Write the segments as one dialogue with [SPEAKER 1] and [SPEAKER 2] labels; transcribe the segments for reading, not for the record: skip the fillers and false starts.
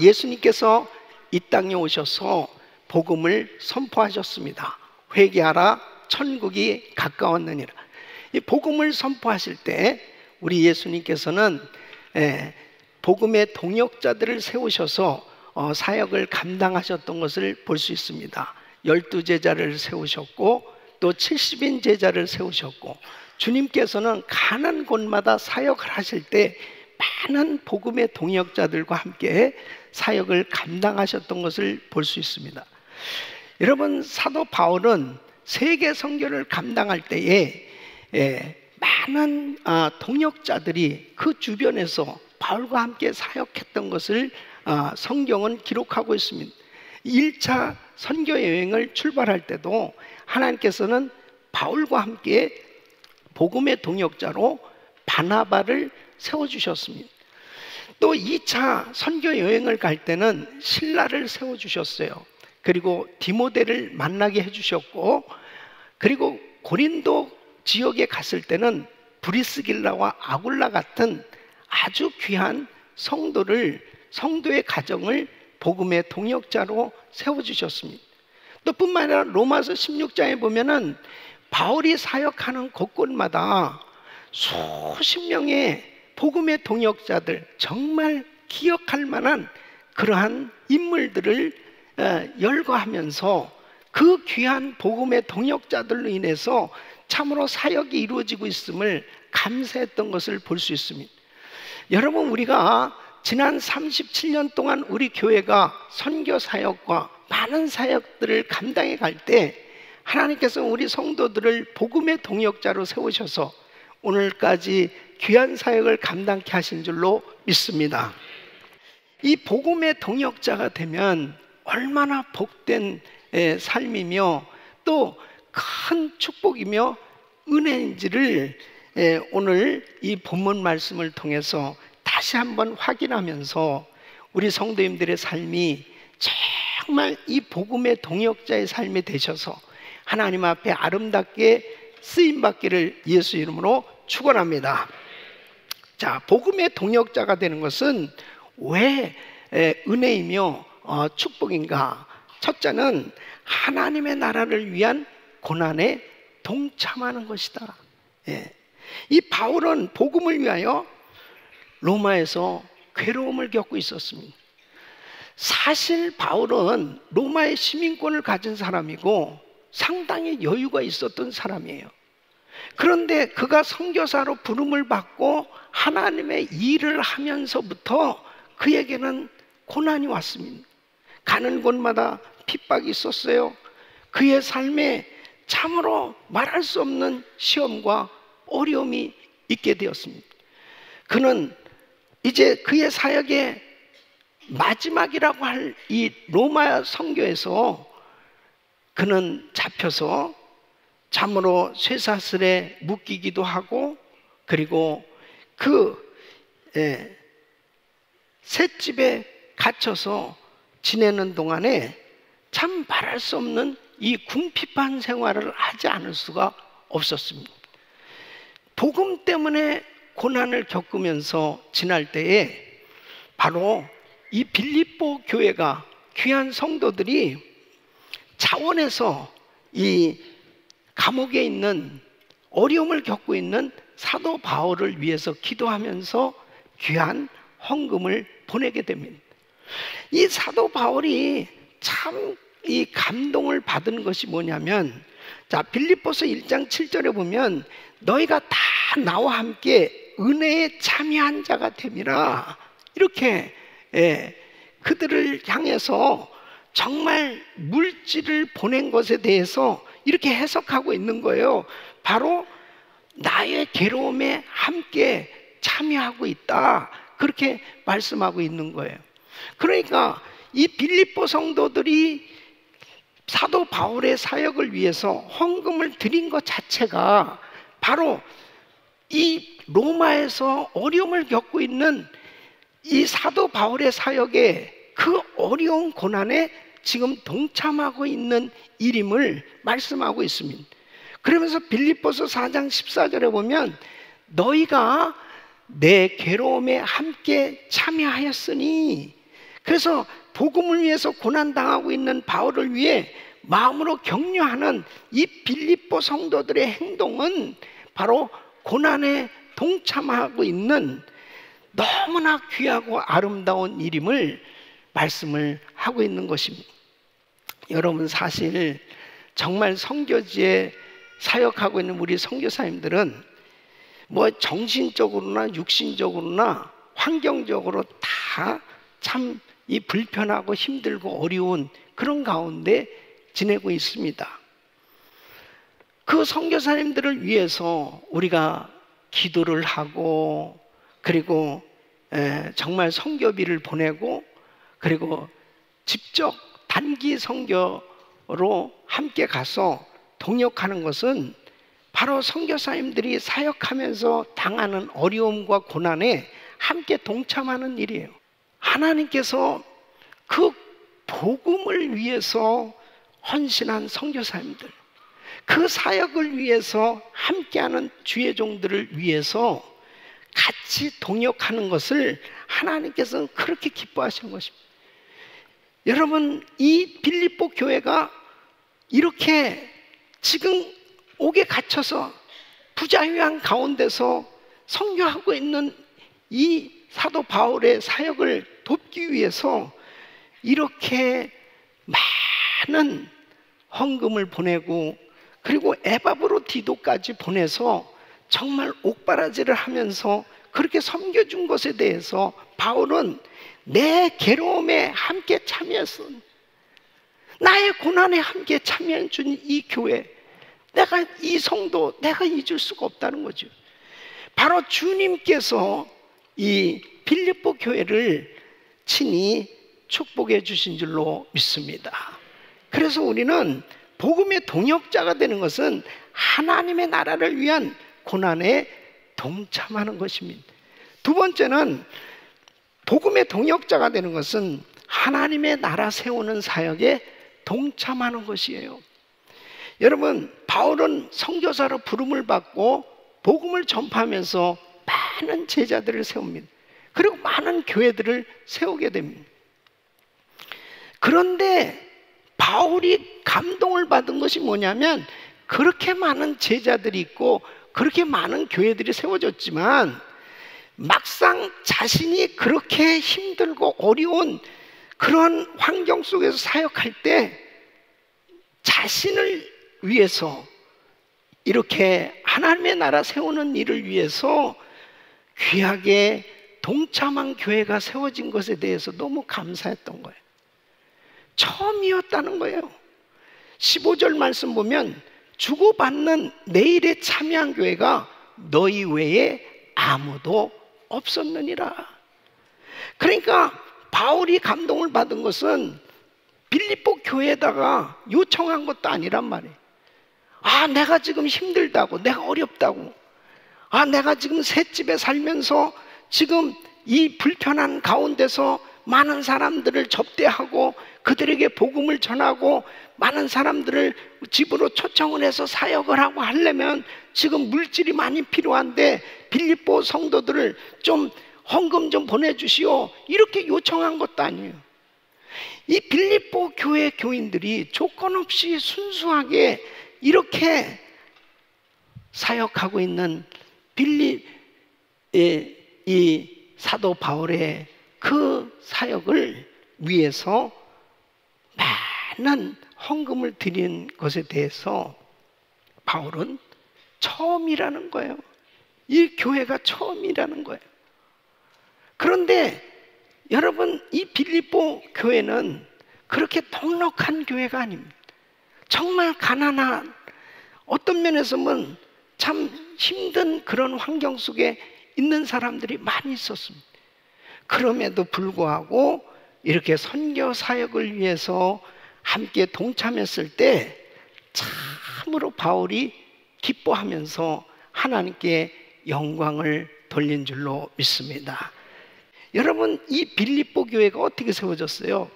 [SPEAKER 1] 예수님께서 이 땅에 오셔서 복음을 선포하셨습니다. 회개하라, 천국이 가까웠느니라. 이 복음을 선포하실 때 우리 예수님께서는 복음의 동역자들을 세우셔서 사역을 감당하셨던 것을 볼 수 있습니다. 12제자를 세우셨고 또 70인 제자를 세우셨고, 주님께서는 가는 곳마다 사역을 하실 때 많은 복음의 동역자들과 함께 사역을 감당하셨던 것을 볼 수 있습니다. 여러분, 사도 바울은 세계 선교를 감당할 때에 많은 동역자들이 그 주변에서 바울과 함께 사역했던 것을 성경은 기록하고 있습니다. 1차 선교 여행을 출발할 때도 하나님께서는 바울과 함께 복음의 동역자로 바나바를 세워주셨습니다. 또 2차 선교 여행을 갈 때는 실라를 세워주셨어요. 그리고 디모데를 만나게 해주셨고, 그리고 고린도 지역에 갔을 때는 브리스길라와 아굴라 같은 아주 귀한 성도의 가정을 복음의 동역자로 세워주셨습니다. 또 뿐만 아니라 로마서 16장에 보면은 바울이 사역하는 곳곳마다 수십 명의 복음의 동역자들, 정말 기억할 만한 그러한 인물들을 열거하면서 그 귀한 복음의 동역자들로 인해서 참으로 사역이 이루어지고 있음을 감사했던 것을 볼 수 있습니다. 여러분, 우리가 지난 37년 동안 우리 교회가 선교 사역과 많은 사역들을 감당해 갈 때 하나님께서 우리 성도들을 복음의 동역자로 세우셔서 오늘까지 귀한 사역을 감당케 하신 줄로 믿습니다. 이 복음의 동역자가 되면 얼마나 복된 삶이며 또 큰 축복이며 은혜인지를 오늘 이 본문 말씀을 통해서 다시 한번 확인하면서 우리 성도님들의 삶이 정말 이 복음의 동역자의 삶이 되셔서 하나님 앞에 아름답게 쓰임받기를 예수 이름으로 축원합니다. 자, 복음의 동역자가 되는 것은 왜 은혜이며 축복인가? 첫째는 하나님의 나라를 위한 고난에 동참하는 것이다. 이 바울은 복음을 위하여 로마에서 괴로움을 겪고 있었습니다. 사실 바울은 로마의 시민권을 가진 사람이고 상당히 여유가 있었던 사람이에요. 그런데 그가 선교사로 부름을 받고 하나님의 일을 하면서부터 그에게는 고난이 왔습니다. 가는 곳마다 핍박이 있었어요. 그의 삶에 참으로 말할 수 없는 시험과 어려움이 있게 되었습니다. 그는 이제 그의 사역의 마지막이라고 할 이 로마 선교에서 그는 잡혀서 참으로 쇠사슬에 묶이기도 하고, 그리고 셋집에 갇혀서 지내는 동안에 참 말할 수 없는 이 궁핍한 생활을 하지 않을 수가 없었습니다. 복음 때문에 고난을 겪으면서 지날 때에 바로 이 빌립보 교회가 귀한 성도들이 자원해서 이 감옥에 있는 어려움을 겪고 있는 사도 바울을 위해서 기도하면서 귀한 헌금을 보내게 됩니다. 이 사도 바울이 참 이 감동을 받은 것이 뭐냐면, 자, 빌립보서 1장 7절에 보면 너희가 다 나와 함께 은혜에 참여한 자가 됨이라, 이렇게 그들을 향해서 정말 물질을 보낸 것에 대해서 이렇게 해석하고 있는 거예요. 바로 나의 괴로움에 함께 참여하고 있다, 그렇게 말씀하고 있는 거예요. 그러니까 이 빌립보 성도들이 사도 바울의 사역을 위해서 헌금을 드린 것 자체가 바로 이 로마에서 어려움을 겪고 있는 이 사도 바울의 사역에 그 어려운 고난에 지금 동참하고 있는 일임을 말씀하고 있습니다. 그러면서 빌립보서 4장 14절에 보면 너희가 내 괴로움에 함께 참여하였으니, 그래서 복음을 위해서 고난당하고 있는 바울을 위해 마음으로 격려하는 이 빌립보 성도들의 행동은 바로 고난에 동참하고 있는 너무나 귀하고 아름다운 일임을 말씀을 하고 있는 것입니다. 여러분, 사실 정말 선교지에 사역하고 있는 우리 선교사님들은 뭐 정신적으로나 육신적으로나 환경적으로 다 참 이 불편하고 힘들고 어려운 그런 가운데 지내고 있습니다. 그 선교사님들을 위해서 우리가 기도를 하고, 그리고 정말 선교비를 보내고, 그리고 직접 단기 선교로 함께 가서 동역하는 것은 바로 선교사님들이 사역하면서 당하는 어려움과 고난에 함께 동참하는 일이에요. 하나님께서 그 복음을 위해서 헌신한 선교사님들, 그 사역을 위해서 함께하는 주의 종들을 위해서 같이 동역하는 것을 하나님께서는 그렇게 기뻐하시는 것입니다. 여러분, 이 빌립보 교회가 이렇게 지금 옥에 갇혀서 부자유한 가운데서 선교하고 있는 이 사도 바울의 사역을 돕기 위해서 이렇게 많은 헌금을 보내고, 그리고 에바브로디도까지 보내서 정말 옥바라지를 하면서 그렇게 섬겨준 것에 대해서 바울은 내 괴로움에 함께 참여했어, 나의 고난에 함께 참여해 준 이 교회, 내가 이 성도 내가 잊을 수가 없다는 거죠. 바로 주님께서 이 빌립보 교회를 친히 축복해 주신 줄로 믿습니다. 그래서 우리는 복음의 동역자가 되는 것은 하나님의 나라를 위한 고난에 동참하는 것입니다. 두 번째는 복음의 동역자가 되는 것은 하나님의 나라 세우는 사역에 동참하는 것이에요. 여러분, 바울은 선교사로 부름을 받고 복음을 전파하면서 많은 제자들을 세웁니다. 그리고 많은 교회들을 세우게 됩니다. 그런데 바울이 감동을 받은 것이 뭐냐면, 그렇게 많은 제자들이 있고 그렇게 많은 교회들이 세워졌지만 막상 자신이 그렇게 힘들고 어려운 그런 환경 속에서 사역할 때 자신을 위해서, 이렇게 하나님의 나라 세우는 일을 위해서 귀하게 동참한 교회가 세워진 것에 대해서 너무 감사했던 거예요. 처음이었다는 거예요. 15절 말씀 보면 주고받는 내 일에 참여한 교회가 너희 외에 아무도 없었느니라. 그러니까 바울이 감동을 받은 것은 빌립보 교회에다가 요청한 것도 아니란 말이에요. 아, 내가 지금 힘들다고, 내가 어렵다고, 아, 내가 지금 셋집에 살면서 지금 이 불편한 가운데서 많은 사람들을 접대하고 그들에게 복음을 전하고 많은 사람들을 집으로 초청을 해서 사역을 하고 하려면 지금 물질이 많이 필요한데 빌립보 성도들을 좀 헌금 좀 보내주시오, 이렇게 요청한 것도 아니에요. 이 빌립보 교회 교인들이 조건 없이 순수하게 이렇게 사역하고 있는 이 사도 바울의 그 사역을 위해서 많은 헌금을 드린 것에 대해서 바울은 처음이라는 거예요. 이 교회가 처음이라는 거예요. 그런데 여러분, 이 빌립보 교회는 그렇게 넉넉한 교회가 아닙니다. 정말 가난한, 어떤 면에서 보면 참 힘든 그런 환경 속에 있는 사람들이 많이 있었습니다. 그럼에도 불구하고 이렇게 선교 사역을 위해서 함께 동참했을 때 참으로 바울이 기뻐하면서 하나님께 영광을 돌린 줄로 믿습니다. 여러분, 이 빌립보 교회가 어떻게 세워졌어요?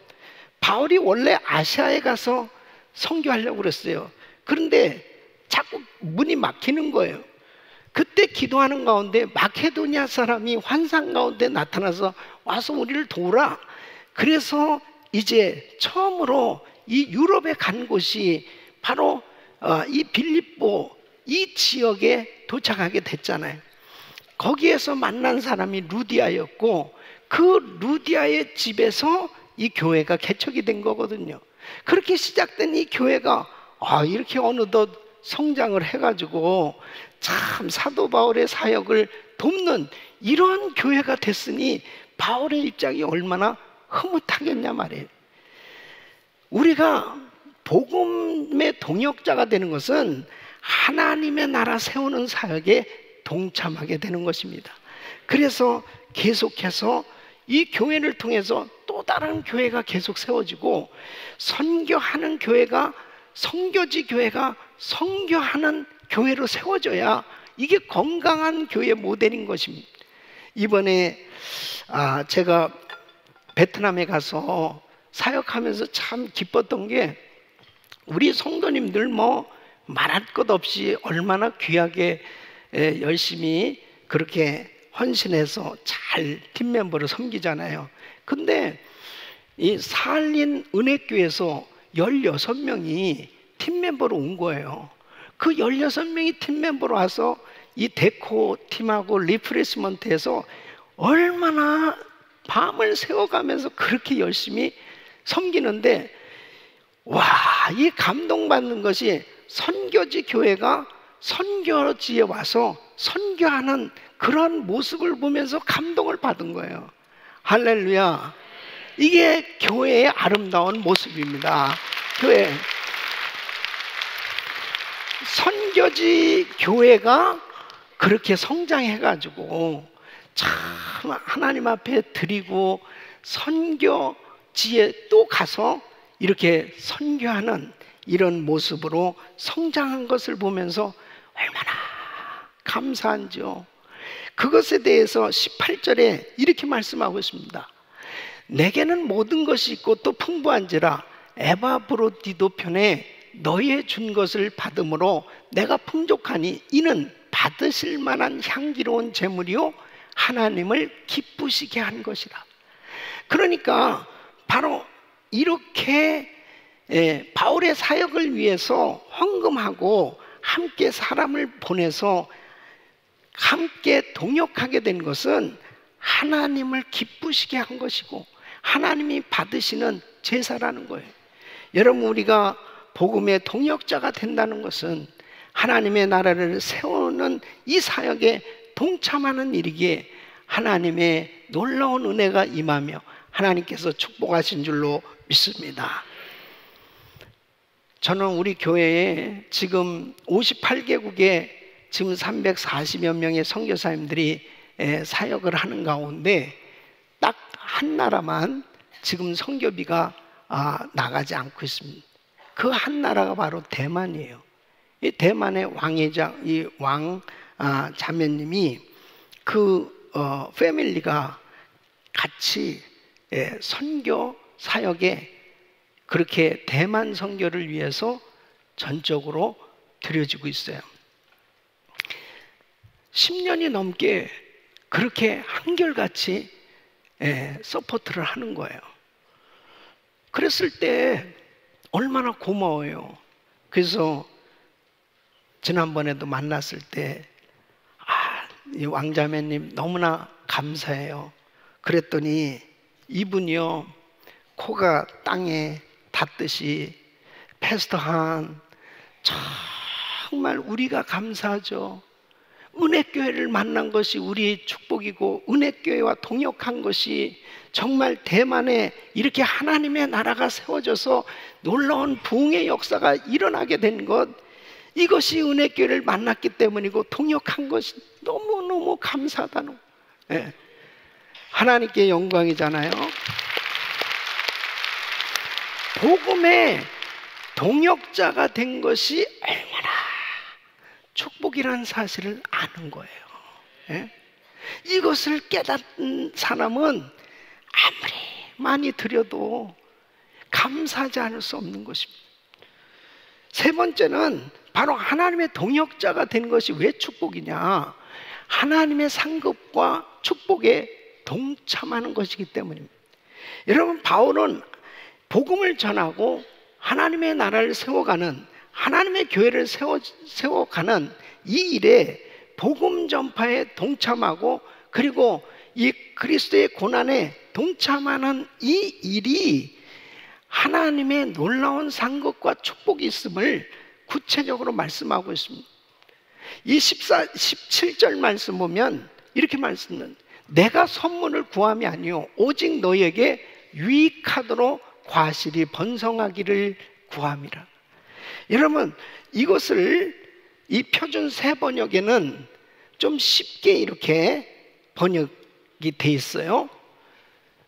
[SPEAKER 1] 바울이 원래 아시아에 가서 선교하려고 그랬어요. 그런데 자꾸 문이 막히는 거예요. 그때 기도하는 가운데 마케도니아 사람이 환상 가운데 나타나서 와서 우리를 도우라. 그래서 이제 처음으로 이 유럽에 간 곳이 바로 이 빌립보 이 지역에 도착하게 됐잖아요. 거기에서 만난 사람이 루디아였고 그 루디아의 집에서 이 교회가 개척이 된 거거든요. 그렇게 시작된 이 교회가 이렇게 어느덧 성장을 해가지고 참 사도 바울의 사역을 돕는 이런 교회가 됐으니 바울의 입장이 얼마나 흐뭇하겠냐 말이에요. 우리가 복음의 동역자가 되는 것은 하나님의 나라 세우는 사역에 동참하게 되는 것입니다. 그래서 계속해서 이 교회를 통해서 또 다른 교회가 계속 세워지고 선교하는 교회가 선교지 교회가 선교하는 교회로 세워져야 이게 건강한 교회 모델인 것입니다. 이번에 제가 베트남에 가서 사역하면서 참 기뻤던 게 우리 성도님들 말할 것 없이 얼마나 귀하게 열심히 그렇게 헌신해서 잘 팀멤버를 섬기잖아요. 근데 이 사할린 은혜교회에서 16명이 팀멤버로 온 거예요. 그 16명이 팀멤버로 와서 이 데코 팀하고 리프레시먼트에서 얼마나 밤을 새워가면서 그렇게 열심히 섬기는데 이 감동받는 것이 선교지 교회가 선교지에 와서 선교하는 그런 모습을 보면서 감동을 받은 거예요. 할렐루야. 이게 교회의 아름다운 모습입니다. 교회 선교지 교회가 그렇게 성장해가지고 참 하나님 앞에 드리고 선교지에 또 가서 이렇게 선교하는 이런 모습으로 성장한 것을 보면서 얼마나 감사한지요. 그것에 대해서 18절에 이렇게 말씀하고 있습니다. 내게는 모든 것이 있고 또 풍부한지라 에바브로디도 편에 너희의 준 것을 받음으로 내가 풍족하니 이는 받으실 만한 향기로운 제물이요 하나님을 기쁘시게 한 것이라. 그러니까 바로 이렇게 바울의 사역을 위해서 헌금하고 함께 사람을 보내서 함께 동역하게 된 것은 하나님을 기쁘시게 한 것이고 하나님이 받으시는 제사라는 거예요. 여러분, 우리가 복음의 동역자가 된다는 것은 하나님의 나라를 세우는 이 사역에 동참하는 일이기에 하나님의 놀라운 은혜가 임하며 하나님께서 축복하신 줄로 믿습니다. 저는 우리 교회에 지금 58개국에 지금 340여 명의 선교사님들이 사역을 하는 가운데 딱 한 나라만 지금 선교비가 나가지 않고 있습니다. 그 한 나라가 바로 대만이에요. 이 대만의 왕회장, 이 왕 자매님이 그 패밀리가 같이 선교 사역에 그렇게 대만 선교를 위해서 전적으로 드려지고 있어요. 10년이 넘게 그렇게 한결같이 서포트를 하는 거예요. 그랬을 때 얼마나 고마워요. 그래서 지난번에도 만났을 때 이 왕자매님 너무나 감사해요. 그랬더니 이분이요 코가 땅에 닿듯이 패스터 한 정말 우리가 감사하죠. 은혜교회를 만난 것이 우리의 축복이고 은혜교회와 동역한 것이 정말 대만에 이렇게 하나님의 나라가 세워져서 놀라운 부흥의 역사가 일어나게 된 것, 이것이 은혜교회를 만났기 때문이고 동역한 것이 너무너무 감사하다는 거예요. 하나님께 영광이잖아요. 복음의 동역자가 된 것이 얼마나 축복이라는 사실을 아는 거예요. 이것을 깨닫는 사람은 아무리 많이 드려도 감사하지 않을 수 없는 것입니다. 세 번째는 바로 하나님의 동역자가 된 것이 왜 축복이냐? 하나님의 상급과 축복에 동참하는 것이기 때문입니다. 여러분, 바울은 복음을 전하고 하나님의 나라를 세워가는, 하나님의 교회를 세워가는 이 일에 복음 전파에 동참하고, 그리고 이 그리스도의 고난에 동참하는 이 일이 하나님의 놀라운 상급과 축복이 있음을 구체적으로 말씀하고 있습니다. 이 17절 말씀 보면 이렇게 말씀은, 내가 선물을 구함이 아니요 오직 너희에게 유익하도록 과실이 번성하기를 구함이라. 여러분, 이것을 이 표준 새 번역에는 좀 쉽게 이렇게 번역이 돼 있어요.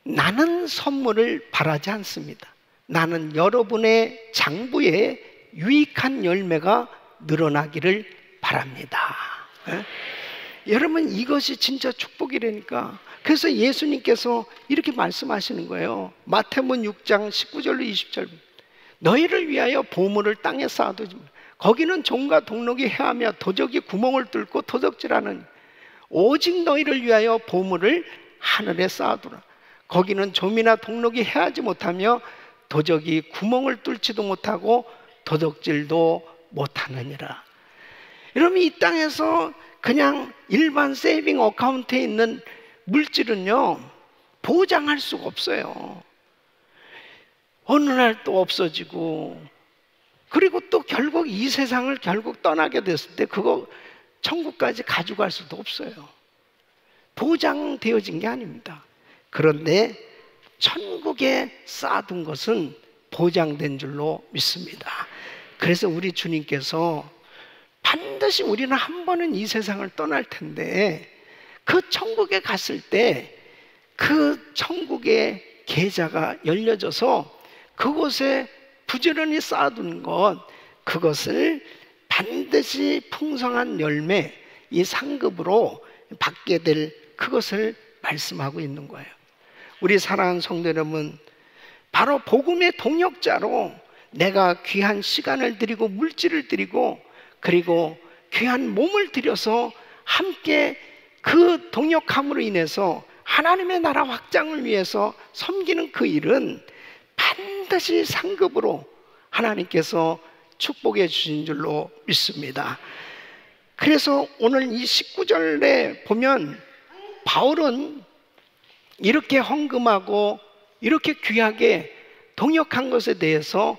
[SPEAKER 1] 나는 선물을 바라지 않습니다. 나는 여러분의 장부에 유익한 열매가 늘어나기를 바랍니다. 여러분, 이것이 진짜 축복이라니까. 그래서 예수님께서 이렇게 말씀하시는 거예요. 마태복음 6장 19절로 20절, 너희를 위하여 보물을 땅에 쌓아두지 마. 거기는 종과 동록이 해하며 도적이 구멍을 뚫고 도적질하는, 오직 너희를 위하여 보물을 하늘에 쌓아두라. 거기는 좀이나 동록이 해하지 못하며 도적이 구멍을 뚫지도 못하고 도적질도 못하느니라. 여러분, 이 땅에서 그냥 일반 세이빙 어카운트에 있는 물질은요, 보장할 수가 없어요. 어느 날 또 없어지고, 그리고 또 결국 이 세상을 결국 떠나게 됐을 때 그거 천국까지 가져갈 수도 없어요. 보장되어진 게 아닙니다. 그런데 천국에 쌓아둔 것은 보장된 줄로 믿습니다. 그래서 우리 주님께서 반드시 우리는 한 번은 이 세상을 떠날 텐데, 그 천국에 갔을 때 그 천국의 계좌가 열려져서 그곳에 부지런히 쌓아둔 것, 그것을 반드시 풍성한 열매, 이 상급으로 받게 될 그것을 말씀하고 있는 거예요. 우리 사랑하는 성도 여러분, 바로 복음의 동역자로 내가 귀한 시간을 드리고 물질을 드리고 그리고 귀한 몸을 들여서 함께 그 동역함으로 인해서 하나님의 나라 확장을 위해서 섬기는 그 일은 반드시 상급으로 하나님께서 축복해 주신 줄로 믿습니다. 그래서 오늘 이 19절에 보면 바울은 이렇게 헌금하고 이렇게 귀하게 동역한 것에 대해서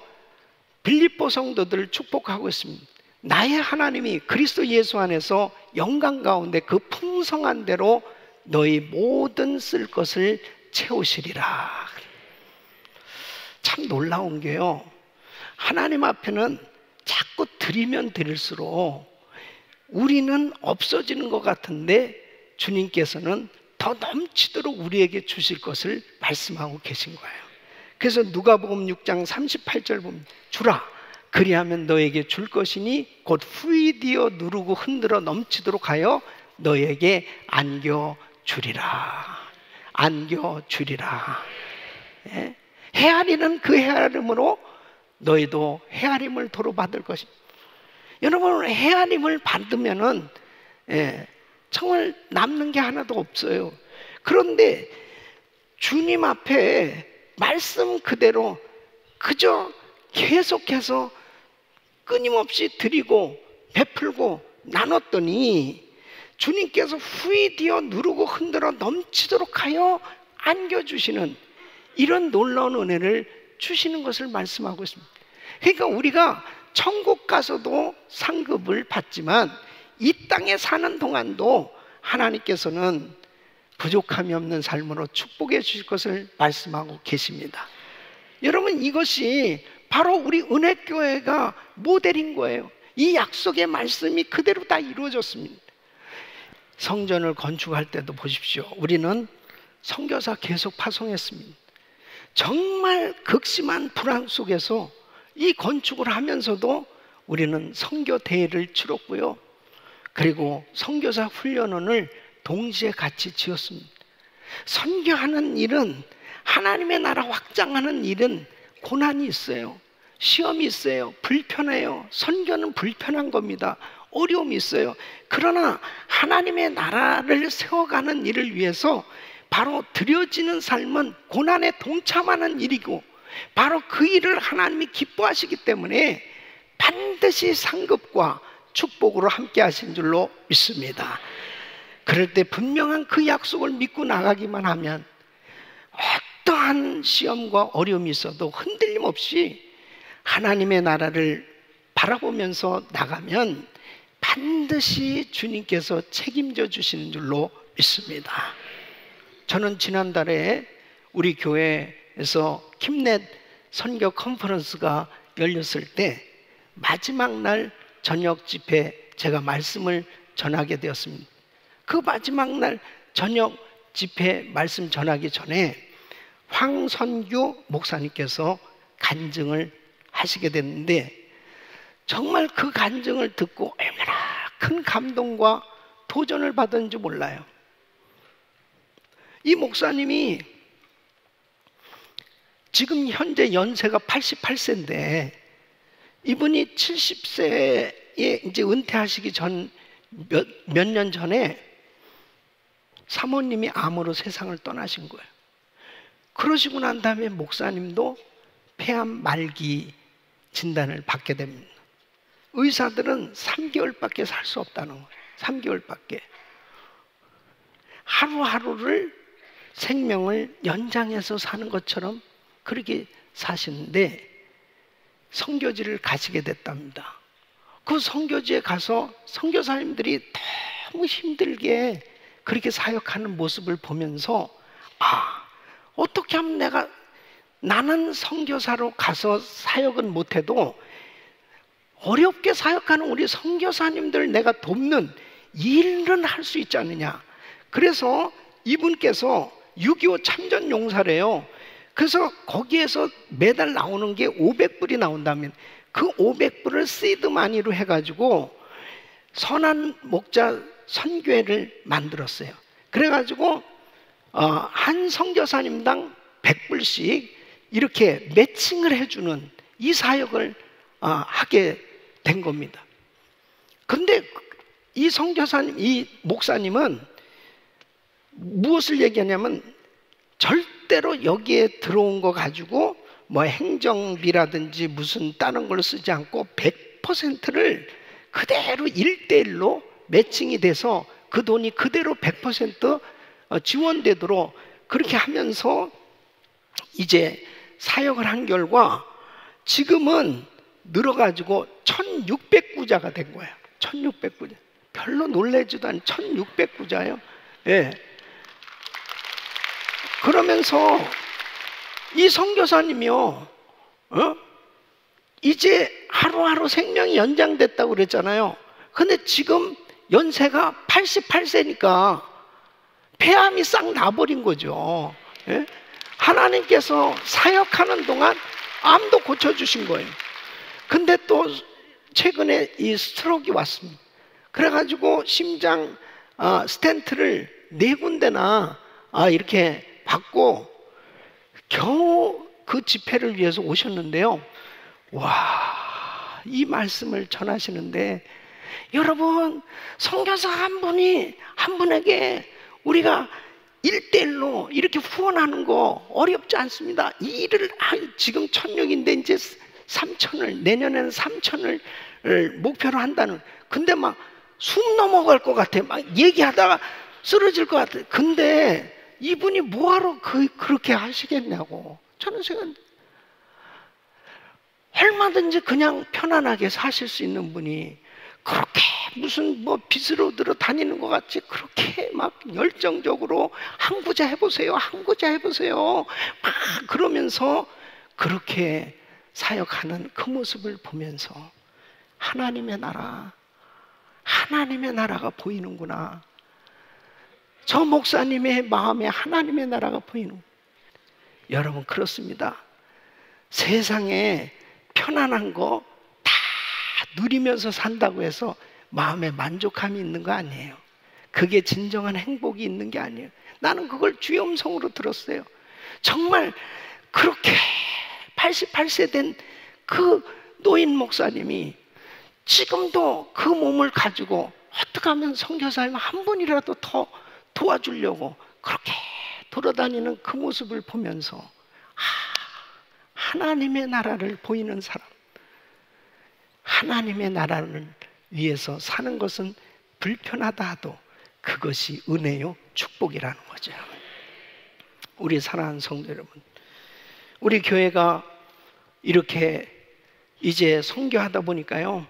[SPEAKER 1] 빌립보 성도들을 축복하고 있습니다. 나의 하나님이 그리스도 예수 안에서 영광 가운데 그 풍성한 대로 너희 모든 쓸 것을 채우시리라. 참 놀라운 게요, 하나님 앞에는 자꾸 드리면 드릴수록 우리는 없어지는 것 같은데 주님께서는 더 넘치도록 우리에게 주실 것을 말씀하고 계신 거예요. 그래서 누가복음 6장 38절 보면, 주라 그리하면 너에게 줄 것이니 곧 후이디어 누르고 흔들어 넘치도록 하여 너에게 안겨주리라. 안겨주리라. 예? 헤아리는 그 헤아림으로 너희도 헤아림을 도로 받을 것입니다. 여러분, 헤아림을 받으면은 정말 남는 게 하나도 없어요. 그런데 주님 앞에 말씀 그대로 그저 계속해서 끊임없이 드리고 베풀고 나눴더니 주님께서 후이디어 누르고 흔들어 넘치도록 하여 안겨주시는 이런 놀라운 은혜를 주시는 것을 말씀하고 있습니다. 그러니까 우리가 천국 가서도 상급을 받지만 이 땅에 사는 동안도 하나님께서는 부족함이 없는 삶으로 축복해 주실 것을 말씀하고 계십니다. 여러분, 이것이 바로 우리 은혜교회가 모델인 거예요. 이 약속의 말씀이 그대로 다 이루어졌습니다. 성전을 건축할 때도 보십시오. 우리는 선교사 계속 파송했습니다. 정말 극심한 불안 속에서 이 건축을 하면서도 우리는 선교 대회를 치렀고요. 그리고 선교사 훈련원을 동시에 같이 지었습니다. 선교하는 일은, 하나님의 나라 확장하는 일은 고난이 있어요. 시험이 있어요. 불편해요. 선교는 불편한 겁니다. 어려움이 있어요. 그러나 하나님의 나라를 세워가는 일을 위해서 바로 드려지는 삶은 고난에 동참하는 일이고 바로 그 일을 하나님이 기뻐하시기 때문에 반드시 상급과 축복으로 함께 하신 줄로 믿습니다. 그럴 때 분명한 그 약속을 믿고 나가기만 하면 어떠한 시험과 어려움이 있어도 흔들림 없이 하나님의 나라를 바라보면서 나가면 반드시 주님께서 책임져 주시는 줄로 믿습니다. 저는 지난달에 우리 교회에서 킴넷 선교 컨퍼런스가 열렸을 때 마지막 날 저녁 집회 제가 말씀을 전하게 되었습니다. 그 마지막 날 저녁 집회 말씀 전하기 전에 황선규 목사님께서 간증을 하시게 됐는데 정말 그 간증을 듣고 얼마나 큰 감동과 도전을 받았는지 몰라요. 이 목사님이 지금 현재 연세가 88세인데 이분이 70세에 이제 은퇴하시기 전 몇 년 전에 사모님이 암으로 세상을 떠나신 거예요. 그러시고 난 다음에 목사님도 폐암 말기 진단을 받게 됩니다. 의사들은 3개월밖에 살 수 없다는 거예요. 3개월밖에. 하루하루를 생명을 연장해서 사는 것처럼 그렇게 사시는데 선교지를 가시게 됐답니다. 그 선교지에 가서 선교사님들이 너무 힘들게 그렇게 사역하는 모습을 보면서 어떻게 하면 나는 선교사로 가서 사역은 못해도 어렵게 사역하는 우리 선교사님들 내가 돕는 일은 할 수 있지 않느냐. 그래서 이분께서 6.25 참전용사래요. 그래서 거기에서 매달 나오는 게 500불이 나온다면 그 500불을 시드마니로 해가지고 선한 목자 선교회를 만들었어요. 그래가지고 한 선교사님당 100불씩 이렇게 매칭을 해주는 이 사역을 하게 된 겁니다. 근데 이 선교사님, 이 목사님은 무엇을 얘기하냐면 절대로 여기에 들어온 거 가지고 뭐 행정비라든지 무슨 다른 걸 쓰지 않고 100%를 그대로 1:1로 매칭이 돼서 그 돈이 그대로 100% 지원되도록 그렇게 하면서 이제 사역을 한 결과 지금은 늘어가지고 1600구자가 된 거예요. 1600구자. 별로 놀라지도 않은 1600구자예요. 예. 그러면서 이 선교사님이요, 이제 하루하루 생명이 연장됐다고 그랬잖아요. 근데 지금 연세가 88세니까 폐암이 싹 나버린 거죠. 예? 하나님께서 사역하는 동안 암도 고쳐주신 거예요. 근데 또 최근에 이 스트로크가 왔습니다. 그래가지고 심장 스텐트를 4군데나 이렇게 받고 겨우 그 집회를 위해서 오셨는데요. 와, 이 말씀을 전하시는데 여러분, 선교사 한 분에게 우리가 1:1로 이렇게 후원하는 거 어렵지 않습니다. 이 일을 지금 1,600인데 이제 3,000을, 내년에는 3,000을 목표로 한다는. 근데 막 숨 넘어갈 것 같아. 막 얘기하다가 쓰러질 것 같아. 근데 이분이 뭐하러 그렇게 하시겠냐고. 저는 생각합니다. 얼마든지 그냥 편안하게 사실 수 있는 분이 그렇게 무슨 뭐 빚으로 들어 다니는 것 같지 그렇게 막 열정적으로 항구자 해보세요, 항구자 해보세요 막 그러면서 그렇게 사역하는 그 모습을 보면서 하나님의 나라가 보이는구나. 저 목사님의 마음에 하나님의 나라가 보이는. 여러분, 그렇습니다. 세상에 편안한 거 다 누리면서 산다고 해서 마음에 만족함이 있는 거 아니에요. 그게 진정한 행복이 있는 게 아니에요. 나는 그걸 주의 음성으로 들었어요. 정말 그렇게 88세 된 그 노인 목사님이 지금도 그 몸을 가지고 어떻게 하면 선교사님 한 분이라도 더 도와주려고 그렇게 돌아다니는 그 모습을 보면서 하나님의 나라를 보이는 사람, 하나님의 나라를 위해서 사는 것은 불편하다 하도 그것이 은혜요 축복이라는 거죠. 우리 사랑하는 성도 여러분, 우리 교회가 이렇게 이제 선교하다 보니까요,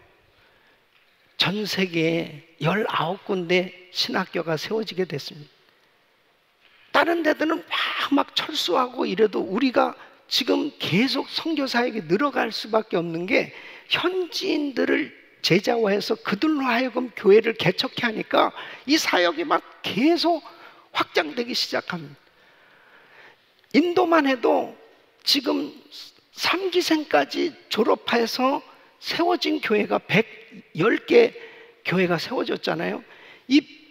[SPEAKER 1] 전 세계에 19군데 신학교가 세워지게 됐습니다. 다른 데들은 막 철수하고 이래도 우리가 지금 계속 선교 사역에 늘어갈 수밖에 없는 게, 현지인들을 제자화해서 그들로 하여금 교회를 개척해 하니까 이 사역이 막 계속 확장되기 시작합니다. 인도만 해도 지금 3기생까지 졸업해서 세워진 교회가 110개 교회가 세워졌잖아요. 이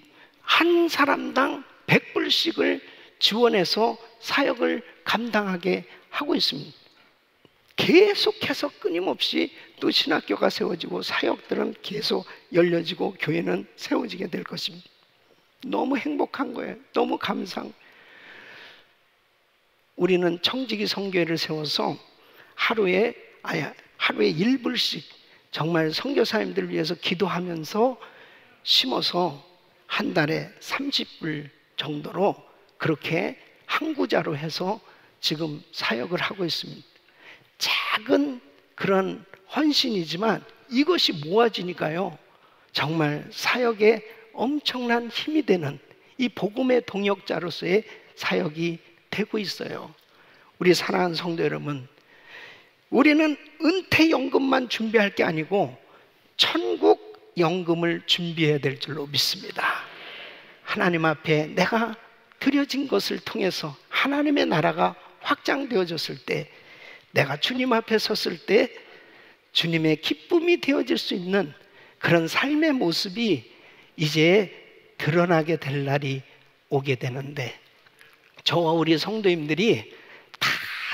[SPEAKER 1] 한 사람당 100불씩을 지원해서 사역을 감당하게 하고 있습니다. 계속해서 끊임없이 또 신학교가 세워지고 사역들은 계속 열려지고 교회는 세워지게 될 것입니다. 너무 행복한 거예요. 너무 감사한 거예요. 우리는 청지기 선교회를 세워서 하루에 1불씩 정말 선교사님들을 위해서 기도하면서 심어서 한 달에 30불 정도로 그렇게 항구자로 해서 지금 사역을 하고 있습니다. 작은 그런 헌신이지만 이것이 모아지니까요, 정말 사역에 엄청난 힘이 되는 이 복음의 동역자로서의 사역이 되고 있어요. 우리 사랑하는 성도 여러분, 우리는 은퇴연금만 준비할 게 아니고 천국연금을 준비해야 될 줄로 믿습니다. 하나님 앞에 내가 드려진 것을 통해서 하나님의 나라가 확장되어졌을 때, 내가 주님 앞에 섰을 때 주님의 기쁨이 되어질 수 있는 그런 삶의 모습이 이제 드러나게 될 날이 오게 되는데, 저와 우리 성도님들이 다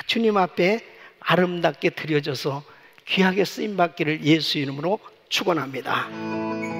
[SPEAKER 1] 주님 앞에 아름답게 드려져서 귀하게 쓰임받기를 예수 이름으로 축원합니다.